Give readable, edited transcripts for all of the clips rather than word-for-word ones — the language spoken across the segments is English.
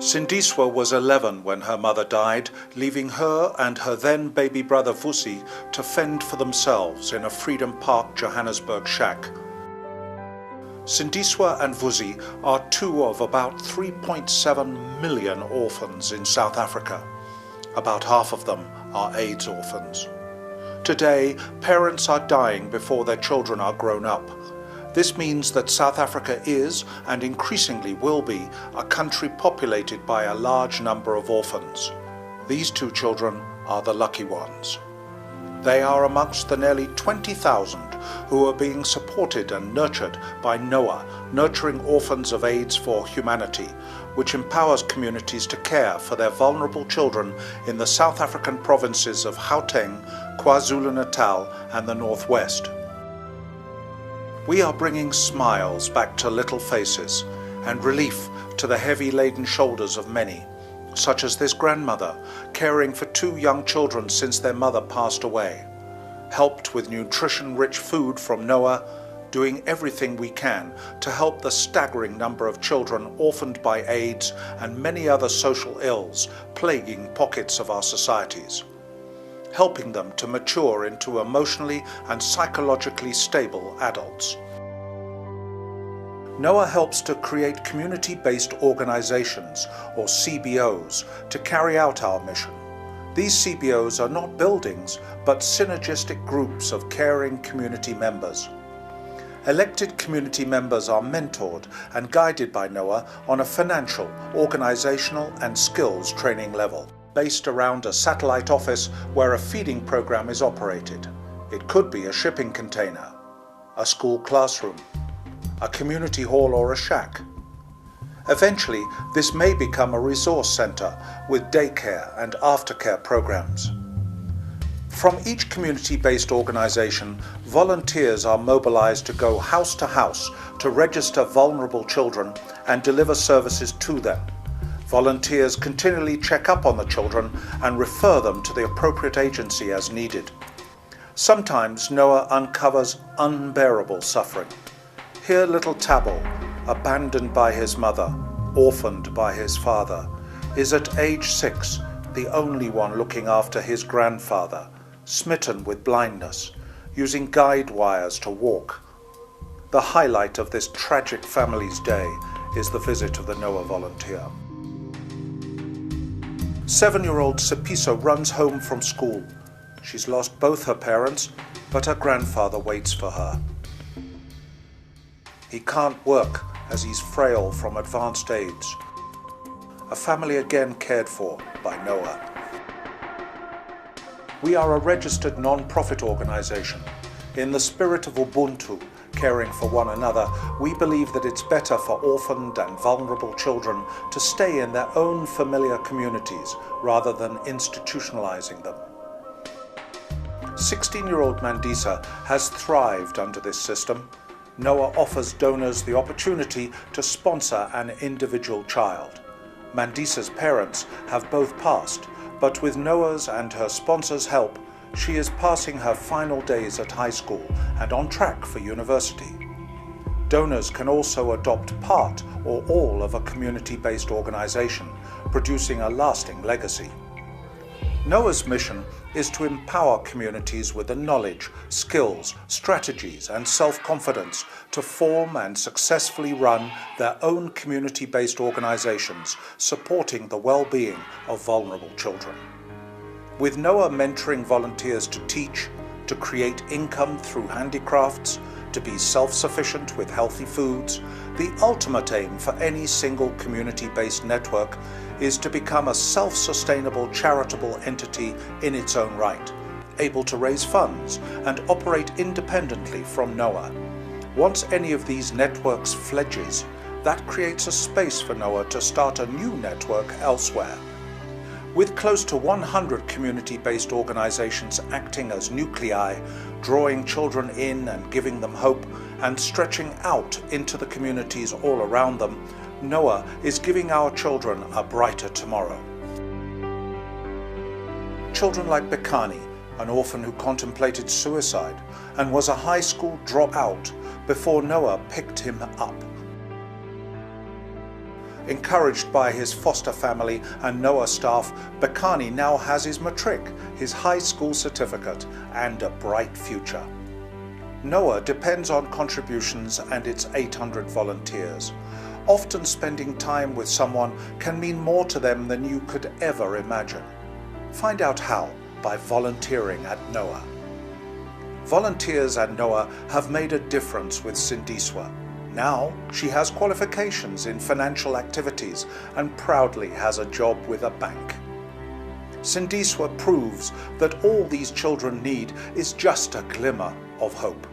Sindiswa was 11 when her mother died, leaving her and her then baby brother Vusi to fend for themselves in a Freedom Park, Johannesburg shack. Sindiswa and Vusi are two of about 3.7 million orphans in South Africa. About half of them are AIDS orphans. Today, parents are dying before their children are grown up. This means that South Africa is, and increasingly will be, a country populated by a large number of orphans. These two children are the lucky ones. They are amongst the nearly 20,000 who are being supported and nurtured by NOAH, Nurturing Orphans of AIDS for Humanity, which empowers communities to care for their vulnerable children in the South African provinces of Gauteng, KwaZulu-Natal and the Northwest. We are bringing smiles back to little faces and relief to the heavy-laden shoulders of many, such as this grandmother caring for two young children since their mother passed away, helped with nutrition-rich food from NOAH, doing everything we can to help the staggering number of children orphaned by AIDS and many other social ills plaguing pockets of our societies, helping them to mature into emotionally and psychologically stable adults. NOAH helps to create community-based organizations, or CBOs, to carry out our mission. These CBOs are not buildings, but synergistic groups of caring community members. Elected community members are mentored and guided by NOAH on a financial, organizational and skills training level, based around a satellite office where a feeding program is operated. It could be a shipping container, a school classroom, a community hall or a shack. Eventually, this may become a resource center with daycare and aftercare programs. From each community-based organization, volunteers are mobilized to go house to house to register vulnerable children and deliver services to them. Volunteers continually check up on the children and refer them to the appropriate agency as needed. Sometimes NOAH uncovers unbearable suffering. Here little Thabo, abandoned by his mother, orphaned by his father, is at age 6 the only one looking after his grandfather, smitten with blindness, using guide wires to walk. The highlight of this tragic family's day is the visit of the NOAH volunteer. 7-year-old Sipiso runs home from school. She's lost both her parents, but her grandfather waits for her. He can't work as he's frail from advanced age. A family again cared for by NOAH. We are a registered non-profit organization. In the spirit of Ubuntu, caring for one another, we believe that it's better for orphaned and vulnerable children to stay in their own familiar communities rather than institutionalizing them. 16-year-old Mandisa has thrived under this system. NOAH offers donors the opportunity to sponsor an individual child. Mandisa's parents have both passed, but with NOAH's and her sponsors' help, she is passing her final days at high school and on track for university. Donors can also adopt part or all of a community-based organization, producing a lasting legacy. NOAH's mission is to empower communities with the knowledge, skills, strategies and self-confidence to form and successfully run their own community-based organizations supporting the well-being of vulnerable children. With NOAH mentoring volunteers to teach, to create income through handicrafts, to be self-sufficient with healthy foods, the ultimate aim for any single community-based network is to become a self-sustainable charitable entity in its own right, able to raise funds and operate independently from NOAH. Once any of these networks fledges, that creates a space for NOAH to start a new network elsewhere. With close to 100 community-based organizations acting as nuclei, drawing children in and giving them hope, and stretching out into the communities all around them, NOAH is giving our children a brighter tomorrow. Children like Bekani, an orphan who contemplated suicide and was a high school dropout before NOAH picked him up. Encouraged by his foster family and Noah staff, Bekani now has his matric, his high school certificate, and a bright future. Noah depends on contributions and its 800 volunteers. Often spending time with someone can mean more to them than you could ever imagine. Find out how by volunteering at Noah. Volunteers at Noah have made a difference with Sindiswa. Now she has qualifications in financial activities and proudly has a job with a bank. Sindiswa proves that all these children need is just a glimmer of hope.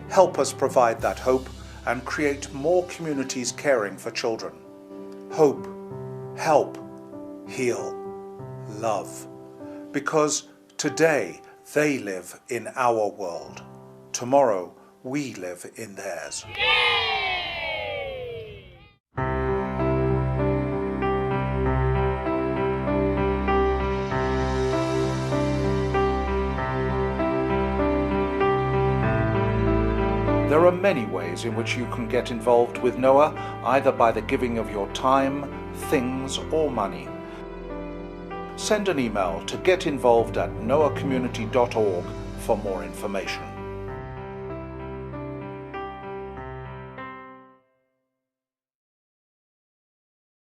Help us provide that hope and create more communities caring for children. Hope, help, heal, love. Because today they live in our world. Tomorrow we live in theirs. There are many ways in which you can get involved with Noah, either by the giving of your time, things, or money. Send an email to getinvolved@noahcommunity.org for more information.